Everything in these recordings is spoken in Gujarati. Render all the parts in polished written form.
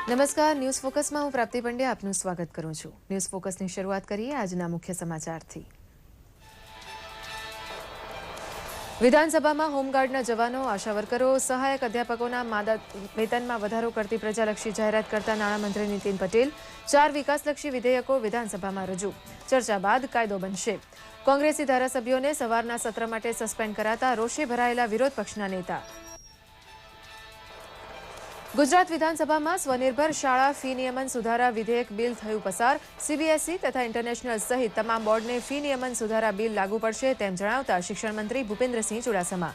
નમસ્કાર, ન્યૂઝ ફોકસમાં હું પ્રાપ્તિ પંડ્યા આપનું સ્વાગત કરું છું। ન્યૂઝ ફોકસની શરૂઆત કરીએ આજના મુખ્ય સમાચારથી। વિધાનસભામાં હોમગાર્ડના જવાનો, આશા વર્કરો, સહાયક અધ્યાપકોના વેતનમાં વધારો કરતી પ્રજાલક્ષી જાહેરાત કરતા નાણામંત્રી નીતિન પટેલ। 4 વિકાસલક્ષી વિધેયકો વિધાનસભામાં રજૂ। ચર્ચા બાદ કાયદો બનશે। કોંગ્રેસી ધારાસભ્યોને સવારના સત્ર માટે સસ્પેન્ડ કરાતા રોષે ભરાયેલા વિરોધ પક્ષના નેતા। ગુજરાત વિધાનસભામાં સ્વનિર્ભર શાળા ફી નિયમન સુધારા વિધેયક બિલ થયું પસાર। સીબીએસઈ તથા ઇન્ટરનેશનલ સહિત તમામ બોર્ડને ફી નિયમન સુધારા બિલ લાગુ પડશે તેમ જણાવતા શિક્ષણ મંત્રી ભૂપેન્દ્રસિંહ ચુડાસમા।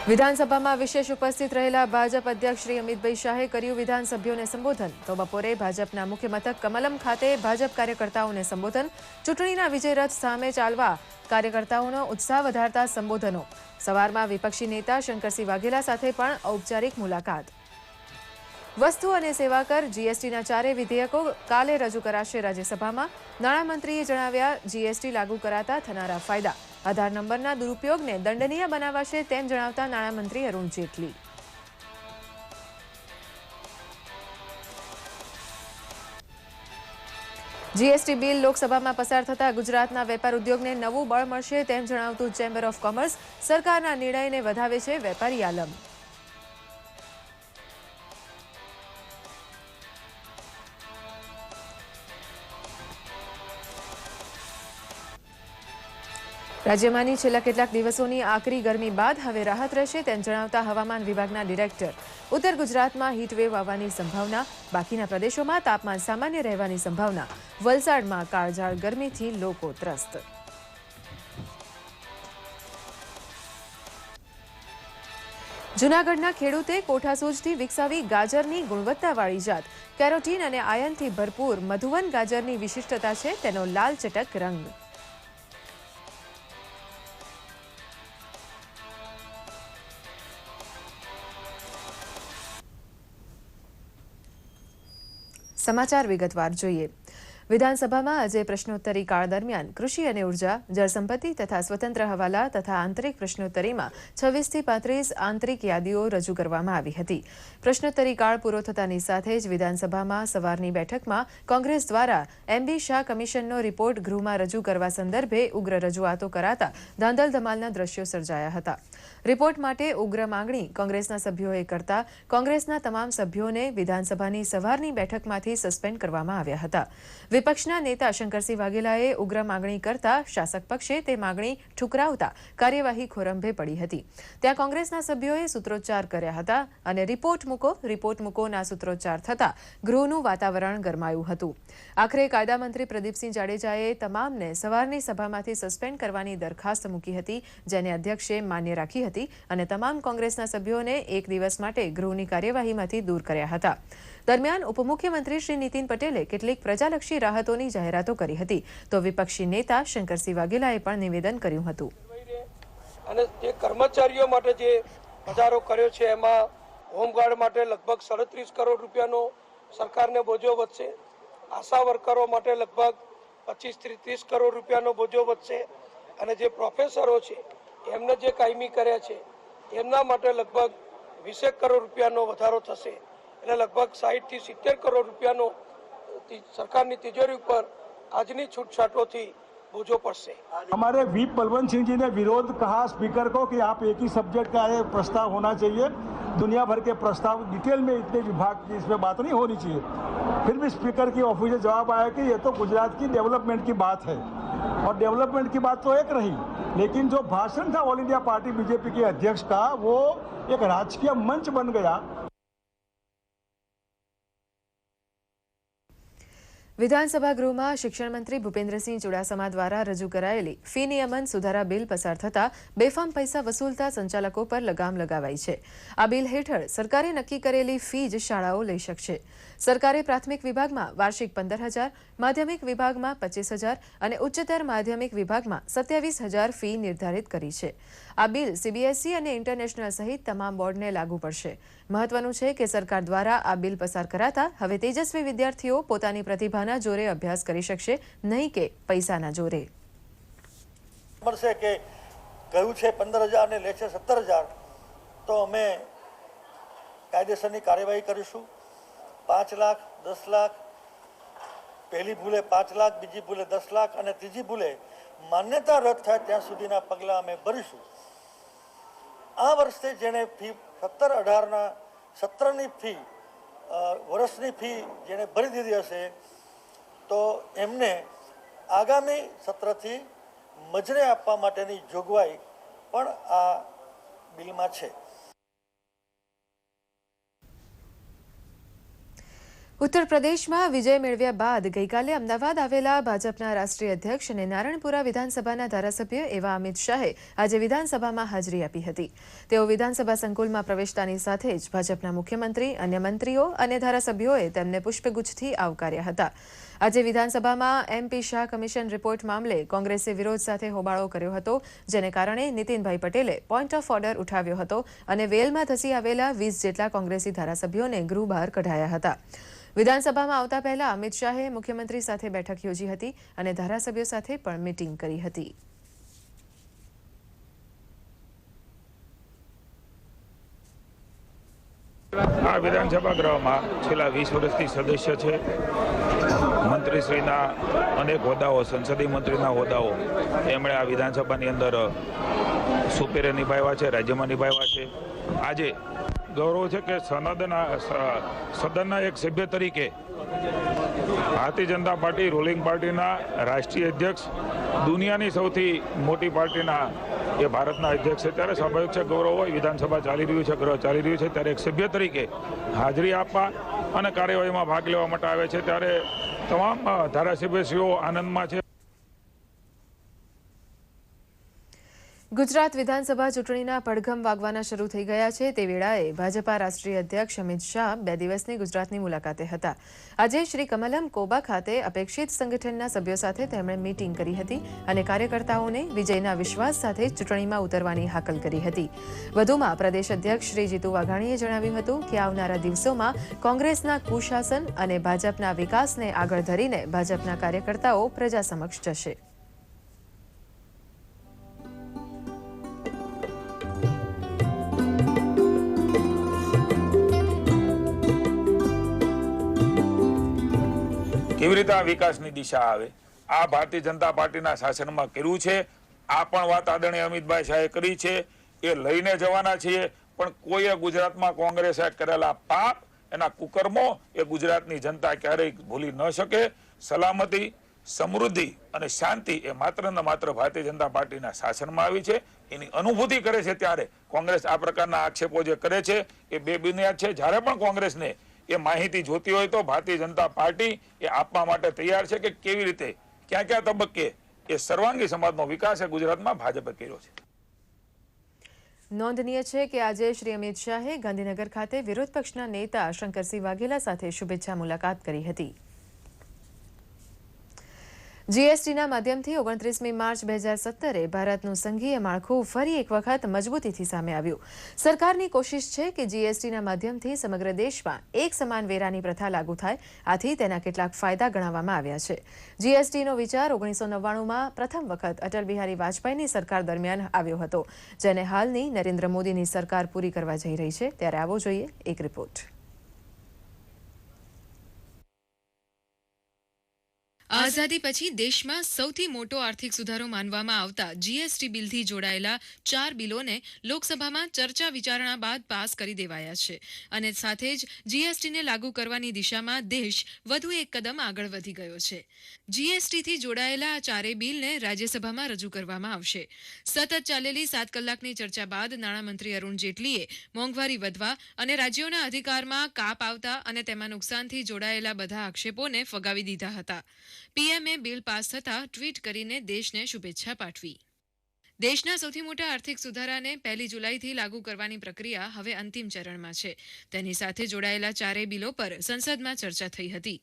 વિધાનસભામાં વિશેષ ઉપસ્થિત રહેલા ભાજપ અધ્યક્ષ શ્રી અમિતભાઈ શાહે કર્યું વિધાનસભ્યોને સંબોધન। તો બપોરે ભાજપના મુખ્ય મથક કમલમ ખાતે ભાજપ કાર્યકર્તાઓને સંબોધન। ચૂંટણીના વિજય રથ સામે ચાલવા કાર્યકર્તાઓનો ઉત્સાહ વધારતા સંબોધનો। સવારમાં વિપક્ષી નેતા શંકરસિંહ વાઘેલા સાથે પણ ઔપચારિક મુલાકાત। વસ્તુ અને સેવા કર જીએસટીના 4 વિધેયકો કાલે રજૂ કરાશે રાજ્યસભામાં। નાણામંત્રીએ જણાવ્યા જીએસટી લાગુ કરાતા થનારા ફાયદા। આધાર નંબરના દુરુપયોગને દંડનીય બનાવાશે તેમ જણાવતા નાણામંત્રી અરુણ જેટલી। જીએસટી બિલ લોકસભામાં પસાર થતા ગુજરાતના વેપાર ઉદ્યોગને નવું બળ મળશે તેમ જણાવતું ચેમ્બર ઓફ કોમર્સ સરકારના નિર્ણયને વધાવે છે વેપારી આલમ। રાજ્યમાંની છેલ્લા કેટલાક દિવસોની આકરી ગરમી બાદ હવે રાહત રહેશે તેમ જણાવતા હવામાન વિભાગના ડિરેક્ટર। ઉત્તર ગુજરાતમાં હીટવેવ આવવાની સંભાવના, બાકીના પ્રદેશોમાં તાપમાન સામાન્ય રહેવાની સંભાવના। વલસાડમાં કાળઝાળ ગરમીથી લોકો ત્રસ્ત। જૂનાગઢના ખેડૂતે કોઠાસૂઝથી વિકસાવી ગાજરની ગુણવત્તાવાળી જાત। કેરોટીન અને આયનથી ભરપૂર મધુવન ગાજરની વિશિષ્ટતા છે તેનો લાલ ચટક રંગ। સમાચાર વિગતવાર જોઈએ। વિધાનસભામાં આજે પ્રશ્નોત્તરી કાળ દરમિયાન કૃષિ અને ઉર્જા, જળસંપત્તિ તથા સ્વતંત્ર હવાલા તથા આંતરિક પ્રશ્નોત્તરીમાં 26 થી 35 આંતરિક યાદીઓ રજૂ કરવામાં આવી હતી। પ્રશ્નોત્તરી કાળ પૂરો થતાની સાથે જ વિધાનસભામાં સવારની બેઠકમાં કોંગ્રેસ દ્વારા એમબી શાહ કમિશનનો રિપોર્ટ ગૃહમાં રજૂ કરવા સંદર્ભે ઉગ્ર રજૂઆતો કરાતા ધાંધલ ધમાલના દ્રશ્યો સર્જાયા હતા। રિપોર્ટ માટે ઉગ્ર માંગણી કોંગ્રેસના સભ્યોએ કરતા કોંગ્રેસના તમામ સભ્યોને વિધાનસભાની સવારની બેઠકમાંથી સસ્પેન્ડ કરવામાં આવ્યા હતા। વિપક્ષના નેતા શંકરસિંહ વાઘેલાએ ઉગ્ર માંગણી કરતા શાસક પક્ષે તે માંગણી ઠુકરાવતા કાર્યવાહી ખોરંભે પડી હતી। ત્યાં કોંગ્રેસના સભ્યોએ સૂત્રોચ્ચાર કર્યા હતા અને રિપોર્ટ મૂકોના સૂત્રોચ્ચાર થતા ગૃહનું વાતાવરણ ગરમાયું હતું। આખરે કાયદા મંત્રી પ્રદીપસિંહ જાડેજાએ તમામને સવારની સભામાંથી સસ્પેન્ડ કરવાની દરખાસ્ત મૂકી હતી, જેને અધ્યક્ષે માન્ય રાખી હતી અને તમામ કોંગ્રેસના સભ્યોને 1 દિવસ માટે ગૃહની કાર્યવાહીમાંથી દૂર કર્યા હતા। દરમિયાન ઉપમુખ્યમંત્રી શ્રી નીતિન પટેલે કેટલીક પ્રજાલક્ષી રાહતોની જાહેરાતો કરી હતી, તો વિપક્ષી નેતા શંકરસિંહ વાઘેલાએ પણ નિવેદન કર્યું હતું। અને જે કર્મચારીઓ માટે જે વધારો કર્યો છે એમાં હોમગાર્ડ માટે લગભગ 37 કરોડ રૂપિયાનો સરકારને બોજો વધશે। આશા વર્કરો માટે લગભગ 25 થી 30 કરોડ રૂપિયાનો બોજો વધશે અને જે પ્રોફેસરો છે એમને જે કાયમી કર્યા છે એમના માટે લગભગ 20 કરોડ રૂપિયાનો વધારો થશે। એટલે લગભગ 60 થી 70 કરોડ રૂપિયાનો सरकार की तिजोरी पर आजनी छूटछाटों थी बोझो पड़से। हमारे वी बलवंत सिंह जी ने विरोध कहा स्पीकर को कि आप एक ही सब्जेक्ट का ये प्रस्ताव होना चाहिए, दुनिया भर के प्रस्ताव डिटेल में इतने विभाग की इसमें बात नहीं होनी चाहिए। फिर भी स्पीकर की ऑफिस से जवाब आया कि ये तो गुजरात की डेवलपमेंट की बात है और डेवलपमेंट की बात तो एक रही, लेकिन जो भाषण था ऑल इंडिया पार्टी बीजेपी के अध्यक्ष का वो एक राजकीय मंच बन गया। વિધાનસભા ગૃહમાં શિક્ષણ મંત્રી ભૂપેન્દ્રસિંહ ચુડાસમા દ્વારા રજૂ કરાયેલી ફી નિયમન સુધારા બિલ પસાર થતા બેફામ પૈસા વસૂલતા સંચાલકો પર લગામ લગાવાઈ છે। આ બિલ હેઠળ સરકારે નક્કી કરેલી ફી જ શાળાઓ લઈ શકશે। સરકારે પ્રાથમિક વિભાગમાં વાર્ષિક 15,000, માધ્યમિક વિભાગમાં 25,000 અને ઉચ્ચતર માધ્યમિક વિભાગમાં 27,000 ફી નિર્ધારિત કરી છે। આ બિલ સીબીએસઈ અને ઇન્ટરનેશનલ સહિત તમામ બોર્ડને લાગુ પડશે। મહત્વનું છે કે સરકાર દ્વારા આ બિલ પસાર કરાતા હવે તેજસ્વી વિદ્યાર્થીઓ પોતાની પ્રતિભાના જોરે અભ્યાસ કરી શકશે, નહીં કે પૈસાના જોરે। કહ્યું છે 15,000 ને લે છે 17,000, તો અમે કાયદેસરની કાર્યવાહી કરીશું. 5 લાખ, 10 લાખ, પહેલી ભૂલે 5 લાખ, બીજી ભૂલે 10 લાખ અને ત્રીજી ભૂલે માન્યતા રદ થાય ત્યાં સુધીના પગલાં અમે ભરીશું. આ વર્ષે જેણે ફી 17-18ના સત્રની ફી, વર્ષની ફી જેણે ભરી દીધી હશે, તો એમને આગામી સત્રથી મજરે આપવા માટેની જોગવાઈ પણ આ બિલમાં છે. ઉત્તર પ્રદેશમાં વિજય મેળવ્યા બાદ ગઈકાલે અમદાવાદ આવેલા ભાજપના રાષ્ટ્રીય અધ્યક્ષ અને નારણપુરા વિધાનસભાના ધારાસભ્ય એવા અમિત શાહે આજે વિધાનસભામાં હાજરી આપી હતી. તેઓ વિધાનસભા સંકુલમાં પ્રવેશતાની સાથે જ ભાજપના મુખ્યમંત્રી, અન્ય મંત્રીઓ અને ધારાસભ્યોએ તેમને પુષ્પગુચ્છથી આવકાર્યા હતા. આજે વિધાનસભામાં એમપી શાહ કમિશન રિપોર્ટ મામલે કોંગ્રેસે વિરોધ સાથે હોબાળો કર્યો હતો, જેને કારણે નીતિનભાઈ પટેલે પોઈન્ટ ઓફ ઓર્ડર ઉઠાવ્યો હતો અને વેલમાં ધસી આવેલા 20 જેટલા કોંગ્રેસી ધારાસભ્યોને ગૃહ બહાર કઢાયા હતા. વિધાનસભામાં આવતા પહેલા અમિત શાહે મુખ્યમંત્રી સાથે બેઠક યોજી હતી અને ધારાસભ્યો સાથે પણ મીટિંગ કરી હતી. આ વિધાનસભા ગૃહમાં છેલ્લા 20 વર્ષથી સદસ્ય છે. મંત્રીશ્રીના અનેક હોદ્દાઓ, સંસદીય મંત્રીના હોદ્દાઓ એમણે આ વિધાનસભાની અંદર સુપેરે નિભાવ્યા છે, રાજ્યમાં નિભાવ્યા છે. આજે ગૌરવ છે કે સદનના એક સભ્ય તરીકે ભારતીય જનતા પાર્ટી રૂલિંગ પાર્ટીના રાષ્ટ્રીય અધ્યક્ષ, દુનિયાની સૌથી મોટી પાર્ટીના એ ભારતના અધ્યક્ષ છે, ત્યારે સ્વાભાવિક છે ગૌરવ હોય. વિધાનસભા ચાલી રહ્યું છે, ગૃહ ચાલી રહ્યું છે, ત્યારે એક સભ્ય તરીકે હાજરી આપવા અને કાર્યવાહીમાં ભાગ લેવા માટે આવે છે, ત્યારે તમામ ધારાસભ્યશ્રીઓ આનંદમાં છે. ગુજરાત વિધાનસભા ચૂંટણીના પડઘમ વાગવાના શરૂ થઈ ગયા છે. તે વેળાએ ભાજપા રાષ્ટ્રીય અધ્યક્ષ અમિત શાહ 2 દિવસની ગુજરાતની મુલાકાતે હતા. આજે શ્રી કમલમ કોબા ખાતે અપેક્ષિત સંગઠનના સભ્યો સાથે તેમણે મીટિંગ કરી હતી અને કાર્યકર્તાઓને વિજયના વિશ્વાસ સાથે ચૂંટણીમાં ઉતરવાની હાકલ કરી હતી. વધુમાં પ્રદેશ અધ્યક્ષ શ્રી જીતુ વાઘાણીએ જણાવ્યું હતું કે આવનારા દિવસોમાં કોંગ્રેસના કુશાસન અને ભાજપના વિકાસને આગળ ધરીને ભાજપના કાર્યકર્તાઓ પ્રજા સમક્ષ જશે. કેવી રીતે આ વિકાસની દિશા આવે, આ ભારતીય જનતા પાર્ટીના શાસનમાં કર્યું છે. આ પણ વાત આદરણીય અમિતભાઈ શાહે કરી છે, એ લઈને જવાના છીએ. પણ કોઈએ ગુજરાતમાં કોંગ્રેસે કરેલા પાપ, એના કુકર્મો એ ગુજરાતની જનતા ક્યારેય ભૂલી ન શકે. સલામતી, સમૃદ્ધિ અને શાંતિ એ માત્ર ને માત્ર ભારતીય જનતા પાર્ટીના શાસનમાં આવી છે. એની અનુભૂતિ કરે છે ત્યારે કોંગ્રેસ આ પ્રકારના આક્ષેપો જે કરે છે એ બેબુનિયાદ છે. જ્યારે પણ કોંગ્રેસને એ માહિતી જોતી હોય તો ભારતીય જનતા પાર્ટી એ આપવા માટે તૈયાર છે કે કેવી રીતે ક્યાં ક્યાં તબક્કે એ સર્વાંગી સમાજનો વિકાસ એ ગુજરાતમાં ભાજપે કર્યો છે. નોંધનીય છે કે આજે શ્રી અમિત શાહે ગાંધીનગર ખાતે વિરોધ પક્ષના નેતા શંકરસિંહ વાઘેલા સાથે શુભેચ્છા મુલાકાત કરી હતી. જીએસટીના માધ્યમથી 29મી માર્ચ 2017 ભારતનું સંઘીય માળખું ફરી એક વખત મજબૂતીથી સામે આવ્યું. સરકારની કોશિશ છે કે જીએસટીના માધ્યમથી સમગ્ર દેશમાં એક સમાન વેરાની પ્રથા લાગુ થાય. આથી તેના કેટલાક ફાયદા ગણાવવામાં આવ્યા છે. જીએસટીનો વિચાર 1999માં પ્રથમ વખત અટલ બિહારી વાજપેયીની સરકાર દરમિયાન આવ્યો હતો, જેને હાલની નરેન્દ્ર મોદીની સરકાર પૂરી કરવા જઈ રહી છે. ત્યારે આવો જોઈએ એક રિપોર્ટ. આઝાદી પછી દેશમાં સૌથી મોટો આર્થિક સુધારો માનવામાં આવતા જીએસટી બિલથી જોડાયેલા 4 બિલોને લોકસભામાં ચર્ચા વિચારણા બાદ પાસ કરી દેવાયા છે અને સાથે જ જીએસટીને લાગુ કરવાની દિશામાં દેશ વધુ એક કદમ આગળ વધી ગયો છે. જીએસટીથી જોડાયેલા આ 4 બિલને રાજ્યસભામાં રજૂ કરવામાં આવશે. સતત ચાલેલી 7 કલાકની ચર્ચા બાદ નાણામંત્રી અરુણ જેટલીએ મોંઘવારી વધવા અને રાજ્યોના અધિકારમાં કાપ આવતા અને તેમાં નુકસાનથી જોડાયેલા બધા આક્ષેપોને ફગાવી દીધા હતા. પીએમએ બિલ પાસ થતાં ટ્વીટ કરીને દેશને શુભેચ્છા પાઠવી. દેશના સૌથી મોટા આર્થિક સુધારાને 1 જુલાઈથી લાગુ કરવાની પ્રક્રિયા હવે અંતિમ ચરણમાં છે. તેની સાથે જોડાયેલા 4 બિલો પર સંસદમાં ચર્ચા થઈ હતી.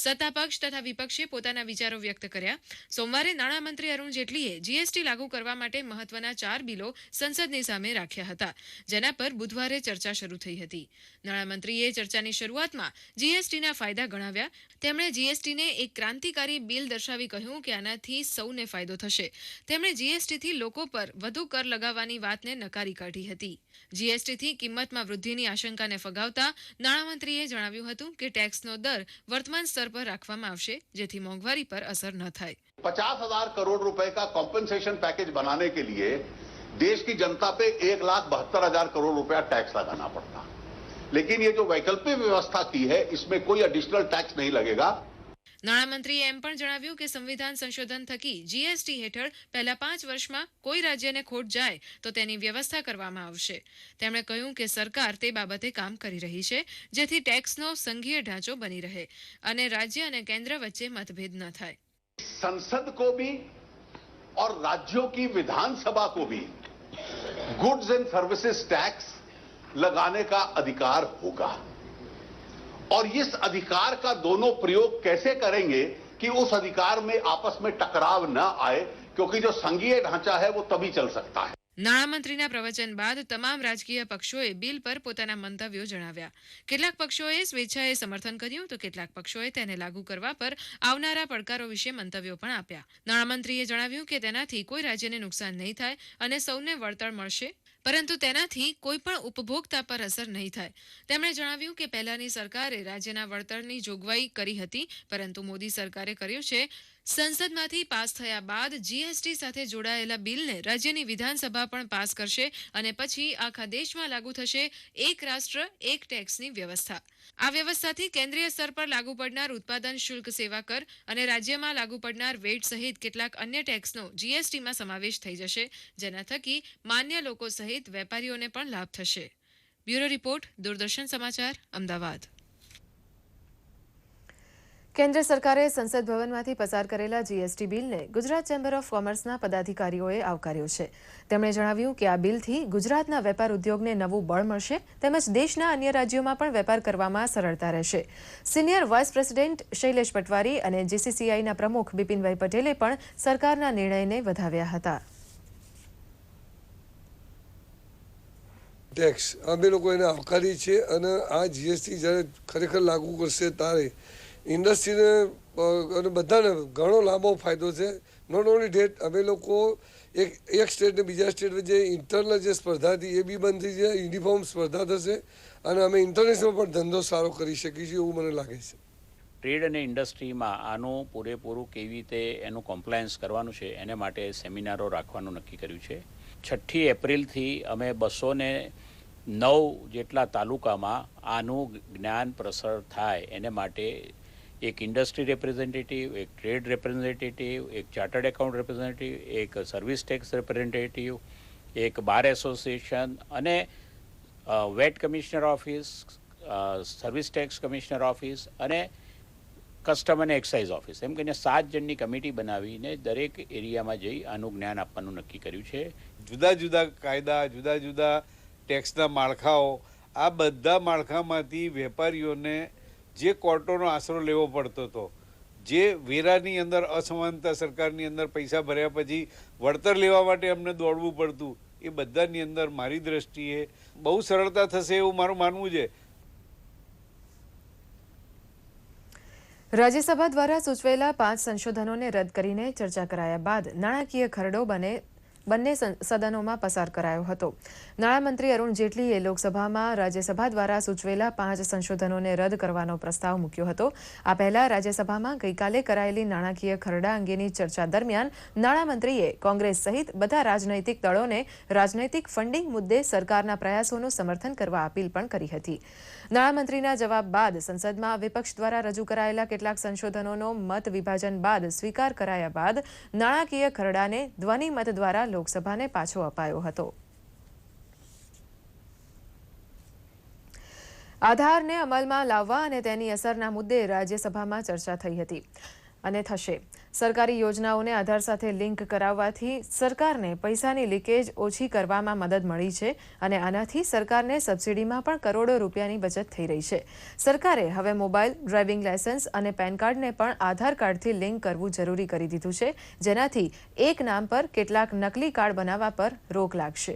સત્તાપક્ષ તથા વિપક્ષે પોતાના વિચારો વ્યક્ત કર્યા. સોમવારે નાણામંત્રી અરુણ જેટલીએ જીએસટી લાગુ કરવા માટે મહત્વના 4 બિલો સંસદની સામે રાખ્યા હતા, જેના પર બુધવારે ચર્ચા શરૂ થઈ હતી. નાણામંત્રીએ ચર્ચાની શરૂઆતમાં જીએસટીના ફાયદા ગણાવ્યા. તેમણે જીએસટીને એક ક્રાંતિકારી બિલ દર્શાવી કહ્યું કે આનાથી સૌને ફાયદો થશે. તેમણે જીએસટીથી લોકો લોકો પર વધુ કર લગાવવાની વાતને નકારી કાઢી હતી. જીએસટીથી કિંમતમાં વૃદ્ધિની આશંકાને ફગાવતા નાણામંત્રીએ જણાવ્યું હતું કે ટેક્સનો દર વર્તમાન સ્તર પર રાખવામાં આવશે, જેથી મોંઘવારી પર અસર ન થાય. 50,000 करोड़ रुपए का कॉम्पेंसेशन पैकेज बनाने के लिए देश की जनता पे 1,72,000 करोड़ रुपया टैक्स लगाना पड़ता, लेकिन ये जो वैकल्पिक व्यवस्था की है इसमें कोई एडिशनल टैक्स नहीं लगेगा. નાણામંત્રીએ એમ પણ જણાવ્યું કે સંવિધાન સંશોધન થકી જીએસટી હેઠળ પહેલા 5 વર્ષમાં કોઈ રાજ્યને ખોટ જાય તો તેની વ્યવસ્થા કરવામાં આવશે. તેમણે કહ્યું કે સરકાર તે બાબતે કામ કરી રહી છે, જેથી ટેક્સનો સંઘીય ઢાંચો બની રહે અને રાજ્ય અને કેન્દ્ર વચ્ચે મતભેદ ન થાય. संसद को भी और राज्यों की विधानसभा को भी गुड्स एंड सर्विसेज टैक्स लगाने का अधिकार होगा और इस अधिकार का दोनों प्रयोग कैसे करेंगे कि उस अधिकार में आपस में टकराव न आए, क्योंकि जो संघीय ढांचा है वो तभी चल सकता है. નાણામંત્રીના પ્રવચન બાદ તમામ રાજકીય પક્ષોએ બિલ પર પોતાના મંતવ્યો જણાવ્યા. કેટલાક પક્ષોએ સ્વેચ્છાએ સમર્થન કર્યું તો કેટલાક પક્ષોએ તેને લાગુ કરવા પર આવનારા પડકારો વિશે મંતવ્યો પણ આપ્યા. નાણામંત્રીએ જણાવ્યું કે તેનાથી કોઈ રાજ્યને નુકસાન નહીં થાય અને સૌને વળતર મળશે, પરંતુ તેનાથી કોઈ પણ ઉપભોક્તા પર અસર નહીં થાય. તેમણે જણાવ્યું કે પહેલાની સરકારે રાજ્યના વળતરની જોગવાઈ કરી હતી, પરંતુ મોદી સરકારે કર્યું છે સંસદમાંથી પાસ થયા બાદ જીએસટી સાથે જોડાયેલા બિલને રાજ્યની વિધાનસભા પણ પાસ કરશે અને પછી આખા દેશમાં લાગુ થશે એક રાષ્ટ્ર એક ટેક્સની વ્યવસ્થા. આ વ્યવસ્થાથી કેન્દ્રીય સ્તર પર લાગુ પડનાર ઉત્પાદન શુલ્ક સેવા કર અને રાજ્યમાં લાગુ પડનાર વેટ સહિત કેટલાક અન્ય ટેક્સનો જીએસટીમાં સમાવેશ થઈ જશે, જેના થકી માન્ય લોકો સહિત વેપારીઓને પણ લાભ થશે. બ્યુરો રિપોર્ટ, દૂરદર્શન સમાચાર, અમદાવાદ. કેન્દ્ર સરકારે સંસદ ભવનમાંથી પસાર કરેલા જીએસટી બિલને ગુજરાત ચેમ્બર ઓફ કોમર્સના પદાધિકારીઓએ આવકાર્યો છે. તેમણે જણાવ્યું કે આ બિલથી ગુજરાતના વેપાર ઉદ્યોગને નવું બળ મળશે, તેમજ દેશના અન્ય રાજ્યોમાં પણ વેપાર કરવામાં સરળતા રહેશે. Senior vice president Shailesh Patwari અને જીસીસીઆઈના પ્રમુખ બિપિનભાઈ પટેલે પણ સરકારના નિર્ણયને વધાવ્યા હતા. ટેક્સ અમે લોકો એને આવકારી છે અને આ જીએસટી જ્યારે ખરેખર લાગુ કરશે ત્યારે ઇન્ડસ્ટ્રીને અને બધાને ઘણો લાંબો ફાયદો છે. નોટ ઓનલી ડેટ અમે લોકો એક સ્ટેટને બીજા સ્ટેટ વચ્ચે ઇન્ટરનલ જે સ્પર્ધા હતી એ બી બંધ થઈ જાય, યુનિફોર્મ સ્પર્ધા થશે અને અમે ઇન્ટરનેશનલ પણ ધંધો સારો કરી શકીશું એવું મને લાગે છે. ટ્રેડ અને ઇન્ડસ્ટ્રીમાં આનું પૂરેપૂરું કેવી રીતે એનું કોમ્પ્લાયન્સ કરવાનું છે એને માટે સેમિનારો રાખવાનું નક્કી કર્યું છે. 6 એપ્રિલથી અમે 209 જેટલા તાલુકામાં આનું જ્ઞાન પ્રસર થાય એને માટે એક ઇન્ડસ્ટ્રી રિપ્રેઝેન્ટેટિવ, એક ટ્રેડ રિપ્રેઝેન્ટેટિવ, એક ચાર્ટર્ડ એકાઉન્ટ રિપ્રેઝેન્ટેટિવ, એક સર્વિસ ટેક્સ રિપ્રેઝેન્ટેટિવ, એક બાર એસોસિએશન અને VAT commissioner office, service tax commissioner office અને કસ્ટમ અને એક્સાઇઝ ઓફિસ, એમ કહીને 7 જણની કમિટી બનાવીને દરેક એરિયામાં જઈ આનું જ્ઞાન આપવાનું નક્કી કર્યું છે. જુદા જુદા કાયદા, જુદા જુદા ટેક્સના માળખાઓ, આ બધા માળખામાંથી વેપારીઓને જે કોર્ટોનો આશરો લેવો પડતો હતો, જે વેરાની અંદર અસમાનતા, સરકારની અંદર પૈસા ભર્યા પછી વળતર લેવા માટે અમને દોડવું પડતું, એ બધાની અંદર મારી દ્રષ્ટિએ બહુ સરળતા થશે એવું મારું માનવું છે. રાજ્યસભા દ્વારા સૂચવેલા 5 સંશોધનોને રદ કરીને ચર્ચા કરાયા બાદ નાણાકીય ખરડો બંને સદનોમાં પસાર કરાયો હતો. નાણામંત્રી અરુણ જેટલીએ લોકસભામાં રાજ્યસભા દ્વારા સૂચવેલા 5 સંશોધનોને રદ કરવાનો પ્રસ્તાવ મૂક્યો હતો. આ પહેલા રાજ્યસભામાં ગઈકાલે કરાયેલી નાણાકીય ખરડા અંગેની ચર્ચા દરમિયાન નાણામંત્રીએ કોંગ્રેસ સહિત બધા રાજનૈતિક દળોને રાજનૈતિક ફંડિંગ મુદ્દે સરકારના પ્રયાસોનું સમર્થન કરવા અપીલ પણ કરી હતી. નાણામંત્રીના જવાબ બાદ સંસદમાં વિપક્ષ દ્વારા રજૂ કરાયેલા કેટલાક સંશોધનોનો મત વિભાજન બાદ સ્વીકાર કરાયા બાદ નાણાકીય ખરડાને ધ્વનિમત દ્વારા લોકસભાને પાછો અપાયો હતો. આધારને અમલમાં લાવવા અને તેની અસરના મુદ્દે રાજ્યસભામાં ચર્ચા થઈ હતી અને થશે. સરકારી યોજનાઓને આધાર સાથે લિંક કરાવવાથી સરકારને પૈસાની લીકેજ ઓછી કરવામાં મદદ મળી છે અને આનાથી સરકારને સબસિડીમાં પણ કરોડો રૂપિયાની બચત થઈ રહી છે. સરકારે હવે મોબાઈલ, ડ્રાઇવિંગ લાયસન્સ અને પેન કાર્ડને પણ આધાર કાર્ડથી લિંક કરવું જરૂરી કરી દીધું છે, જેનાથી એક નામ પર કેટલાક નકલી કાર્ડ બનાવવા પર રોક લાગશે.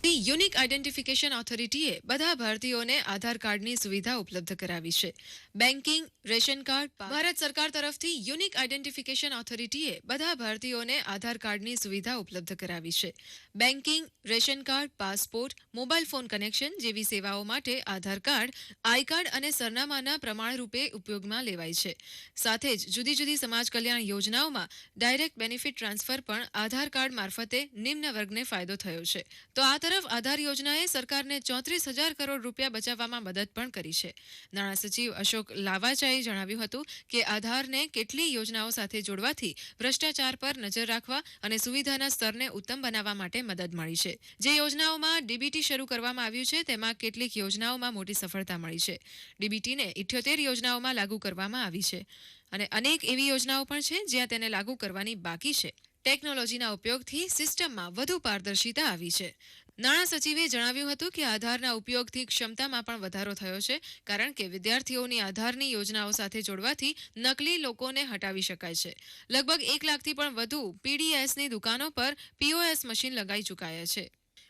યુનિક આઇડેન્ટિફિકેશન ઓથોરિટીએ બધા ભારતીયોને આધાર કાર્ડની સુવિધા ઉપલબ્ધ કરાવી છે. બેન્કિંગ, રેશન કાર્ડ, ભારત સરકાર તરફથી યુનિક આઇડેન્ટિફિકેશન ઓથોરિટીએ બધા ભારતીયોને આધાર કાર્ડની સુવિધા ઉપલબ્ધ કરાવી છે. Banking, ration card, passport, mobile phone connection જેવી સેવાઓ માટે આધાર કાર્ડ, આઈ કાર્ડ અને સરનામાના પ્રમાણરૂપે ઉપયોગમાં લેવાય છે. સાથે જ જુદી જુદી સમાજ કલ્યાણ યોજનાઓમાં ડાયરેક્ટ બેનિફિટ ટ્રાન્સફર પણ આધાર કાર્ડ મારફતે નિમ્ન વર્ગને ફાયદો થયો છે. તો આ તરફ આધાર યોજનાએ સરકારને 34,000 કરોડ રૂપિયા બચાવવામાં મદદ પણ કરી છે. નાણાં સચિવ અશોક લાવાચાએ જણાવ્યું હતું કે આધારને કેટલી યોજનાઓ સાથે જોડવાથી ભ્રષ્ટાચાર પર નજર રાખવા અને સુવિધાના સ્તરને ઉત્તમ બનાવવા માટે મદદ મળી છે. જે યોજનાઓમાં ડીબીટી શરૂ કરવામાં આવ્યું છે તેમાં કેટલીક યોજનાઓમાં મોટી સફળતા મળી છે. ડીબીટીને 78 યોજનાઓમાં લાગુ કરવામાં આવી છે અને અનેક એવી યોજનાઓ પણ છે જ્યાં તેને લાગુ કરવાની બાકી છે. ટેકનોલોજીના ઉપયોગથી સિસ્ટમમાં વધુ પારદર્શિતા આવી છે. નાણાં સચિવે જણાવ્યું હતું કે આધારના ઉપયોગથી ક્ષમતામાં પણ વધારો થયો છે, કારણ કે વિદ્યાર્થીઓની આધારની યોજનાઓ સાથે જોડવાથી નકલી લોકોને હટાવી શકાય છે. લગભગ 1 લાખથી પણ વધુ પીડીએસની દુકાનો પર પીઓએસ મશીન લગાઈ ચૂકાયા છે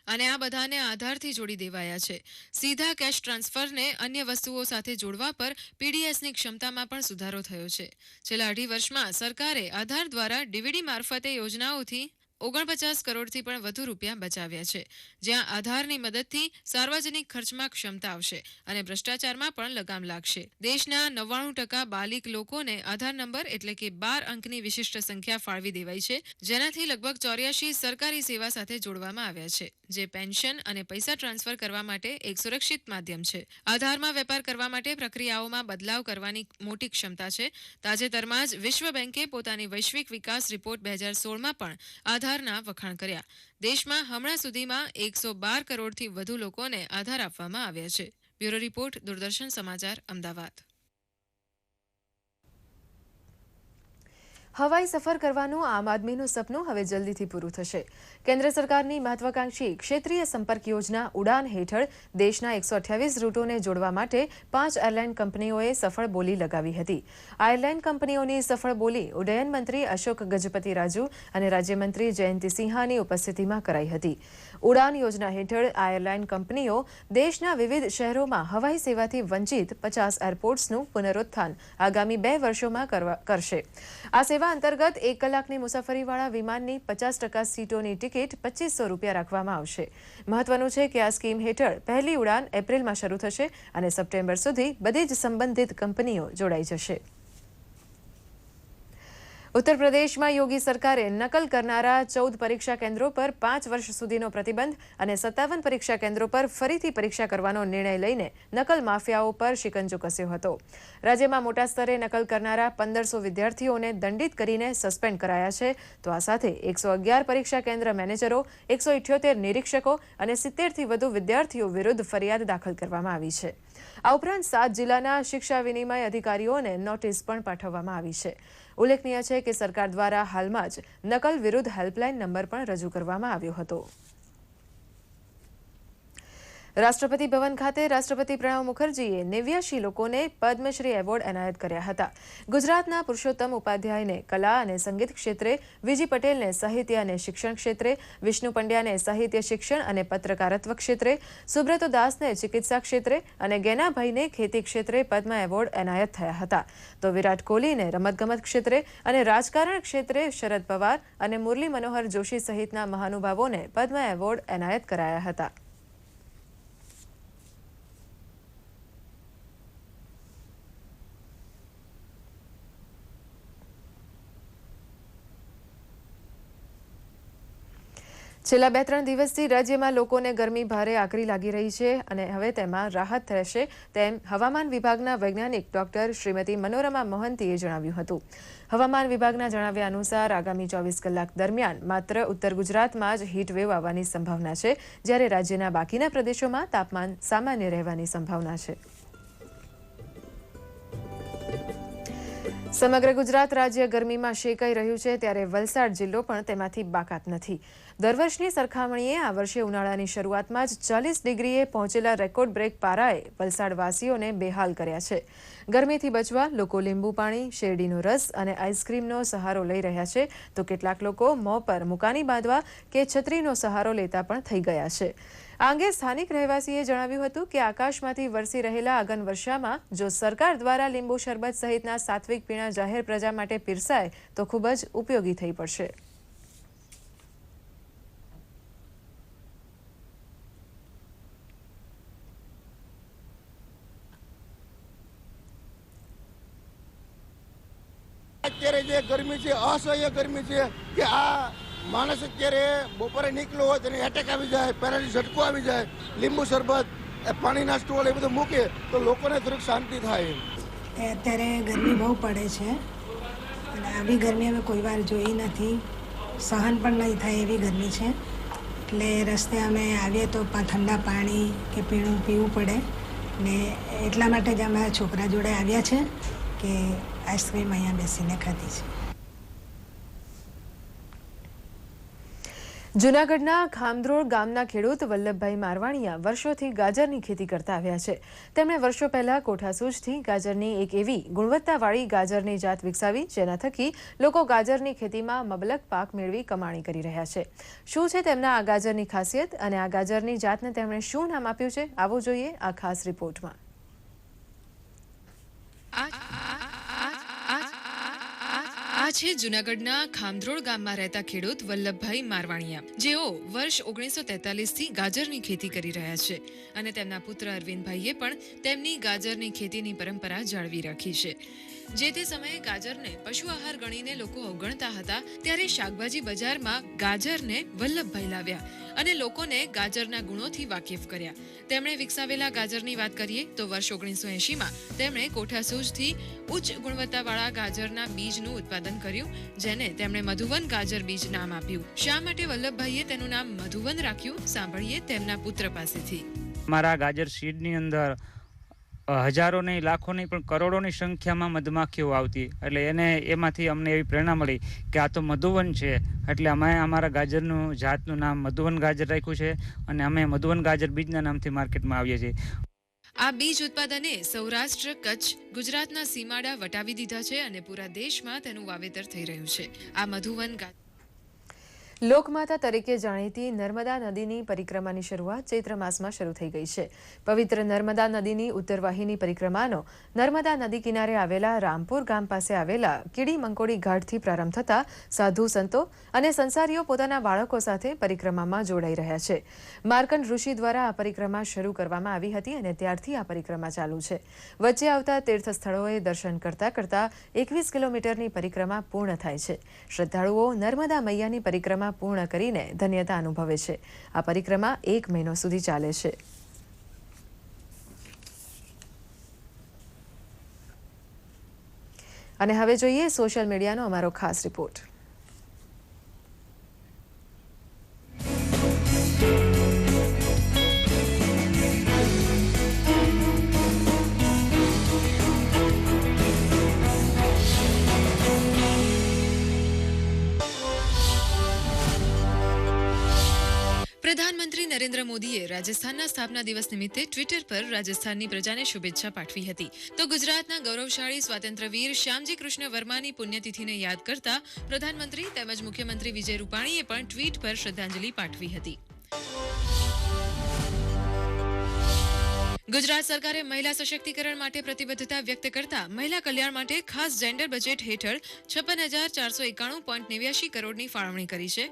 અને આ બધાને આધારથી જોડી દેવાયા છે. સીધા કેશ ટ્રાન્સફરને અન્ય વસ્તુઓ સાથે જોડવા પર પીડીએસની ક્ષમતામાં પણ સુધારો થયો છે. છેલ્લા 2.5 વર્ષમાં સરકારે આધાર દ્વારા ડીવીડી મારફતે યોજનાઓથી 49 કરોડથી પણ વધુ રૂપિયા બચાવ્યા છે. જ્યાં આધારની મદદથી સાર્વજનિક ખર્ચમાં ક્ષમતા આવશે અને ભ્રષ્ટાચારમાં પણ લગામ લાગશે. દેશના 99% બાલિક લોકોને આધાર નંબર એટલે કે 12 અંકની વિશિષ્ટ સંખ્યા ફાળવી દેવાઈ છે, જેનાથી લગભગ 84 સરકારી સેવા સાથે જોડવામાં આવ્યા છે, જે પેન્શન અને પૈસા ટ્રાન્સફર કરવા માટે એક સુરક્ષિત માધ્યમ છે. આધારમાં વેપાર કરવા માટે પ્રક્રિયાઓમાં બદલાવ કરવાની મોટી ક્ષમતા છે. તાજેતરમાં જ વિશ્વ બેંકે પોતાની વૈશ્વિક વિકાસ રિપોર્ટ 2016માં પણ આધારના વખાણ કર્યા. દેશમાં હમણાં સુધીમાં 112 કરોડથી વધુ લોકોને આધાર આપવામાં આવ્યા છે. બ્યુરો રિપોર્ટ, દૂરદર્શન સમાચાર, અમદાવાદ. હવાઈ સફર કરવાનું આમ આદમીનું સપનું હવે જલ્દીથી પૂરું થશે. કેન્દ્ર સરકારની મહત્વાકાંક્ષી ક્ષેત્રીય સંપર્ક યોજના ઉડાન હેઠળ દેશના 128 રૂટોને જોડવા માટે 5 એરલાઇન કંપનીઓએ સફળ બોલી લગાવી હતી. આ એરલાઇન કંપનીઓની સફળ બોલી ઉડ્ડયન મંત્રી અશોક ગજપતિ રાજુ અને રાજ્યમંત્રી જયંતિ સિંહાની ઉપસ્થિતિમાં કરાઈ હતી. ઉડાન યોજના હેઠળ આ એરલાઇન કંપનીઓ દેશના વિવિધ શહેરોમાં હવાઈ સેવાથી વંચિત 50 એરપોર્ટ્સનું પુનરુત્થાન આગામી 2 વર્ષોમાં કરશે. આ સેવા અંતર્ગત 1 કલાકની મુસાફરીવાળા વિમાનની 50% સીટોની ટિકિટ 2500 રૂપિયા રાખવામાં આવશે. મહત્વનું છે કે આ સ્કીમ હેઠળ પહેલી ઉડાન એપ્રિલમાં શરૂ થશે અને સપ્ટેમ્બર સુધી બધી જ સંબંધિત કંપનીઓ જોડાઈ જશે. ઉત્તર પ્રદેશમાં યોગી સરકારે નકલ કરનારા 14 પરીક્ષા કેન્દ્રો પર 5 વર્ષ સુધીનો પ્રતિબંધ અને 57 પરીક્ષા કેન્દ્રો પર ફરીથી પરીક્ષા કરવાનો નિર્ણય લઈને નકલ માફિયાઓ પર શિકંજો કસ્યો હતો. રાજ્યમાં મોટા સ્તરે નકલ કરનારા 1500 વિદ્યાર્થીઓને દંડિત કરીને સસ્પેન્ડ કરાયા છે. તો આ સાથે 111 પરીક્ષા કેન્દ્ર મેનેજરો, 178 નિરીક્ષકો અને 70થી વધુ વિદ્યાર્થીઓ વિરુદ્ધ ફરિયાદ દાખલ કરવામાં આવી છે. આ ઉપરાંત 7 જિલ્લાના શિક્ષા વિનિમય અધિકારીઓને નોટિસ પણ પાઠવવામાં આવી છે. ઉલ્લેખનીય છે કે સરકાર દ્વારા હાલમાં જ નકલ વિરુદ્ધ હેલ્પલાઇન નંબર પણ રજૂ કરવામાં આવ્યો હતો. રાષ્ટ્રપતિ ભવન ખાતે રાષ્ટ્રપતિ પ્રણવ મુખર્જીએ 89 લોકોને પદ્મશ્રી એવોર્ડ એનાયત કર્યા હતા. ગુજરાતના પુરુષોત્તમ ઉપાધ્યાયને કલા અને સંગીત ક્ષેત્રે, વિજી પટેલને સાહિત્ય અને શિક્ષણ ક્ષેત્રે, વિષ્ણુ પંડ્યાને સાહિત્ય શિક્ષણ અને પત્રકારત્વ ક્ષેત્રે, સુબ્રતો દાસને ચિકિત્સા ક્ષેત્રે અને ગેનાભાઈને ખેતી ક્ષેત્રે પદ્મ એવોર્ડ એનાયત થયા હતા. તો વિરાટ કોહલીને રમતગમત ક્ષેત્રે અને રાજકારણ ક્ષેત્રે શરદ પવાર અને મુરલી મનોહર જોશી સહિતના મહાનુભાવોને પદ્મ એવોર્ડ એનાયત કરાયા હતા. છેલ્લા 2-3 દિવસથી રાજ્યમાં લોકોને ગરમી ભારે આકરી લાગી રહી છે અને હવે તેમાં રાહત થશે તેમ હવામાન વિભાગના વૈજ્ઞાનિક ડોક્ટર શ્રીમતી મનોરમા મોહંતીએ જણાવ્યું હતું. હવામાન વિભાગના જણાવ્યા અનુસાર આગામી 24 કલાક દરમિયાન માત્ર ઉત્તર ગુજરાતમાં જ હીટવેવ આવવાની સંભાવના છે, જ્યારે રાજ્યના બાકીના પ્રદેશોમાં તાપમાન સામાન્ય રહેવાની સંભાવના છે. સમગ્ર ગુજરાત રાજ્ય ગરમીમાં શેકાઈ રહ્યું છે, ત્યારે વલસાડ જિલ્લો પણ તેમાંથી બાકાત નથી. દર વર્ષની સરખામણીએ આ વર્ષે ઉનાળાની શરૂઆતમાં જ 40 ડિગ્રીએ પહોંચેલા રેકોર્ડ બ્રેક પારાએ વલસાડવાસીઓને બેહાલ કર્યા છે. ગરમીથી બચવા લોકો લીંબુ પાણી, શેરડીનો રસ અને આઈસ્ક્રીમનો સહારો લઈ રહ્યા છે, તો કેટલાક લોકો મોં પર મુકાની બાંધવા કે છત્રીનો સહારો લેતા પણ થઈ ગયા છે. આ અંગે સ્થાનિક રહેવાસીએ જણાવ્યું હતું કે આકાશમાંથી વરસી રહેલા આગન વર્ષામાં જો સરકાર દ્વારા લીંબુ શરબત સહિતના સાત્વિક પીણા જાહેર પ્રજા માટે પીરસાય તો ખૂબ જ ઉપયોગી થઈ પડશે. અત્યારે જે ગરમી છે, અસહ્ય ગરમી છે કે આ માણસ અત્યારે બપોરે નીકળ્યો હોય તેને એટેક આવી જાય, પેરાલિસ ઝટકો આવી જાય, લીંબુ શરબત, પાણીના સ્ટોલ એ બધું મૂકે તો લોકોને થોડીક શાંતિ થાય. અત્યારે ગરમી બહુ પડે છે અને આવી ગરમી અમે કોઈ વાર જોઈ નથી, સહન પણ નહીં થાય એવી ગરમી છે. એટલે રસ્તે અમે આવીએ તો ઠંડા પાણી કે પીવું પડે ને એટલા માટે જ અમે છોકરા જોડે આવ્યા છે કે આઈસ્ક્રીમ અહીંયા બેસીને ખાધી છે. જૂનાગઢના ખામધ્રોળ ગામના ખેડૂત વલ્લભભાઈ મારવાણીયા વર્ષોથી ગાજરની ખેતી કરતા આવ્યા છે. તેમણે વર્ષો પહેલા કોઠાસૂઝથી ગાજરની એક એવી ગુણવત્તાવાળી ગાજરની જાત વિકસાવી જેના થકી લોકો ગાજરની ખેતીમાં મબલક પાક મેળવી કમાણી કરી રહ્યા છે. શું છે તેમના આ ગાજરની ખાસિયત અને આ ગાજરની જાતને તેમણે શું નામ આપ્યું છે, આવો જોઈએ આ ખાસ રિપોર્ટમાં. આ છે જૂનાગઢના ખામધ્રોળ ગામમાં રહેતા ખેડૂત વલ્લભભાઈ મારવાણીયા, જેઓ વર્ષ 1943થી ગાજરની ખેતી કરી રહ્યા છે અને તેમના પુત્ર અરવિંદભાઈએ પણ તેમની ગાજરની ખેતીની પરંપરા જાળવી રાખી છે. જે તે સમયે ગાજરને પશુ આહાર ગણીને લોકો અવગણતા હતા, ત્યારે શાકભાજી બજારમાં ગાજરને વલ્લભભાઈ લાવ્યા અને લોકોને ગાજરના ગુણોથી વાકેફ કર્યા. તેમણે વિકસાવેલા ગાજરની વાત કરીએ તો વર્ષ 1980માં તેમણે કોઠાસૂઝથી ઉચ્ચ ગુણવત્તાવાળા ગાજરના બીજનું ઉત્પાદન કર્યું, જેને તેમણે મધુવન ગાજર બીજ નામ આપ્યું. શા માટે વલ્લભભાઈએ તેનું નામ મધુવન રાખ્યું, સાંભળીએ તેમના પુત્ર પાસેથી. મારા ગાજર સીડની અંદર હજારો નહીં, લાખો નહીં, પણ કરોડોની સંખ્યામાં મધમાખીઓ આવતી, એટલે એમાંથી અમને એવી પ્રેરણા મળી કે આ તો મધુવન છે, એટલે અમે અમારા ગાજરનું જાતનું નામ મધુવન ગાજર રાખ્યું છે અને અમે મધુવન ગાજર બીજના નામથી માર્કેટમાં આવીએ છીએ. આ બીજ ઉત્પાદને સૌરાષ્ટ્ર, કચ્છ, ગુજરાતના સીમાડા વટાવી દીધા છે અને પૂરા દેશમાં તેનું વાવેતર થઈ રહ્યું છે. આ મધુવન લોકમાતા તરીકે જાણીતી નર્મદા નદીની પરિક્રમાની શરૂઆત ચૈત્ર માસમાં શરૂ થઈ ગઈ છે. પવિત્ર નર્મદા નદીની ઉત્તરવાહિની પરિક્રમાનો નર્મદા નદી કિનારે આવેલા રામપુર ગામ પાસે આવેલા કીડી મંકોડી ઘાટથી પ્રારંભ થતા સાધુ સંતો અને સંસારીઓ પોતાના બાળકો સાથે પરિક્રમામાં જોડાઈ રહ્યા છે. માર્કંડ ઋષિ દ્વારા આ પરિક્રમા શરૂ કરવામાં આવી હતી અને ત્યારથી આ પરિક્રમા ચાલુ છે. વચ્ચે આવતા તીર્થ સ્થળોએ દર્શન કરતા કરતા 21 કિલોમીટરની પરિક્રમા પૂર્ણ થાય છે. શ્રદ્ધાળુઓ નર્મદા મૈયાની પરિક્રમા પૂર્ણ કરીને ધન્યતા અનુભવે છે. આ પરિક્રમા 1 મહિનો સુધી ચાલે છે. અને હવે જોઈએ સોશિયલ મીડિયાનો અમારો ખાસ રિપોર્ટ. પ્રધાનમંત્રી નરેન્દ્ર મોદીએ રાજસ્થાનના સ્થાપના દિવસ નિમિત્તે ટ્વિટર પર રાજસ્થાનની પ્રજાને શુભેચ્છા પાઠવી હતી. તો ગુજરાતના ગૌરવશાળી સ્વાતંત્ર્યવીર શ્યામજી કૃષ્ણ વર્માની પુણ્યતિથિને યાદ કરતા પ્રધાનમંત્રી તેમજ મુખ્યમંત્રી વિજય રૂપાણીએ પણ ટ્વીટ પર શ્રદ્ધાંજલિ પાઠવી હતી. ગુજરાત સરકારે મહિલા સશક્તિકરણ માટે પ્રતિબદ્ધતા વ્યક્ત કરતા મહિલા કલ્યાણ માટે ખાસ જેન્ડર બજેટ હેઠળ 56,491.89 કરોડની ફાળવણી કરી છે,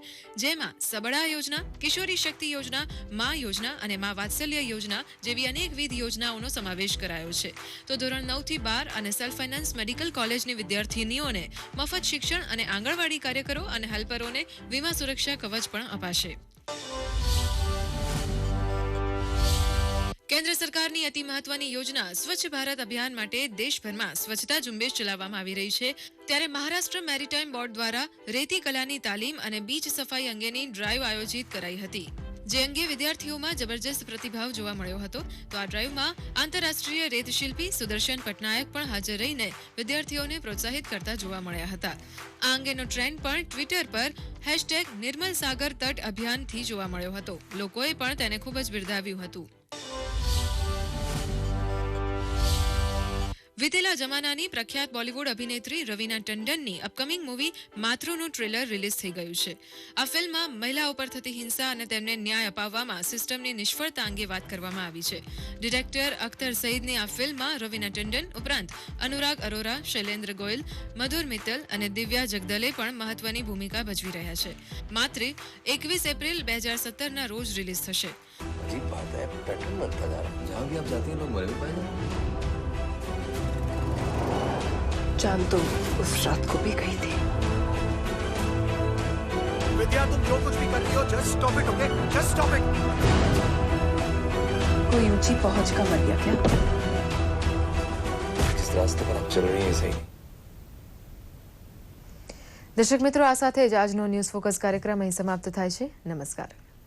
જેમાં સબળા યોજના, કિશોરી શક્તિ યોજના, મા યોજના અને મા વાત્સલ્ય યોજના જેવી અનેકવિધ યોજનાઓનો સમાવેશ કરાયો છે. તો ધોરણ 9 થી 12 અને સેલ્ફ ફાઇનાન્સ મેડિકલ કોલેજની વિદ્યાર્થીનીઓને મફત શિક્ષણ અને આંગણવાડી કાર્યકરો અને હેલ્પરોને વીમા સુરક્ષા કવચ પણ અપાશે. કેન્દ્ર સરકારની અતિ મહત્વની યોજના સ્વચ્છ ભારત અભિયાન માટે દેશભરમાં સ્વચ્છતા ઝુંબેશ ચલાવવામાં આવી રહી છે. ત્યારે મહારાષ્ટ્ર મેરીટાઈમ બોર્ડ દ્વારા રેતી કલાની તાલીમ અને બીચ સફાઈ અંગેની ડ્રાઈવ આયોજિત કરાઈ હતી. જે અંગે વિદ્યાર્થીઓમાં જબરજસ્ત પ્રતિભાવ જોવા મળ્યો હતો. તો આ ડ્રાઈવમાં આંતરરાષ્ટ્રીય રેતશિલ્પી સુદર્શન પટનાયક પણ હાજર રહીને વિદ્યાર્થીઓને પ્રોત્સાહિત કરતા જોવા મળ્યા હતા. આ અંગેનો ટ્રેન્ડ પણ ટ્વિટર પર #નિર્મલ સાગર તટ અભિયાનથી જોવા મળ્યો હતો. લોકોએ પણ તેને ખૂબ જ બિરદાવ્યું હતું. વિતેલા જમાનાની પ્રખ્યાત બોલિવૂડ અભિનેત્રી રવીના ટંડનની અપકમિંગ મૂવી માતૃનું ટ્રેલર રિલીઝ થઈ ગયું છે. આ ફિલ્મમાં મહિલાઓ પર થતી હિંસા અને તેમને ન્યાય અપાવવામાં સિસ્ટમની નિષ્ફળતા અંગે વાત કરવામાં આવી છે. ડિરેક્ટર અખ્તર સઈદની આ ફિલ્મમાં રવીના ટંડન ઉપરાંત અનુરાગ અરોરા, શૈલેન્દ્ર ગોયલ, મધુર મિત્તલ અને દિવ્યા જગદલે પણ મહત્વની ભૂમિકા ભજવી રહ્યા છે. માત્ર 21 એપ્રિલ 2017ના રોજ રિલીઝ થશે. अजीब बात है, पैटर्न बनता जा रहा है. जहाँ भी आप जाती हैं लोग मर भी पाए. जान तो उस रात को भी गई थी. विद्या, तुम जो कुछ भी कर रही हो, just stop it, okay? Just stop it. कोई ऊंची पहुंच का मर गया क्या? जिस रास्ते पर आप चल रही हैं सही. દર્શક મિત્રો, આ સાથે જ આજનો ન્યૂઝ ફોકસ કાર્યક્રમ અહીં સમાપ્ત થાય છે. નમસ્કાર.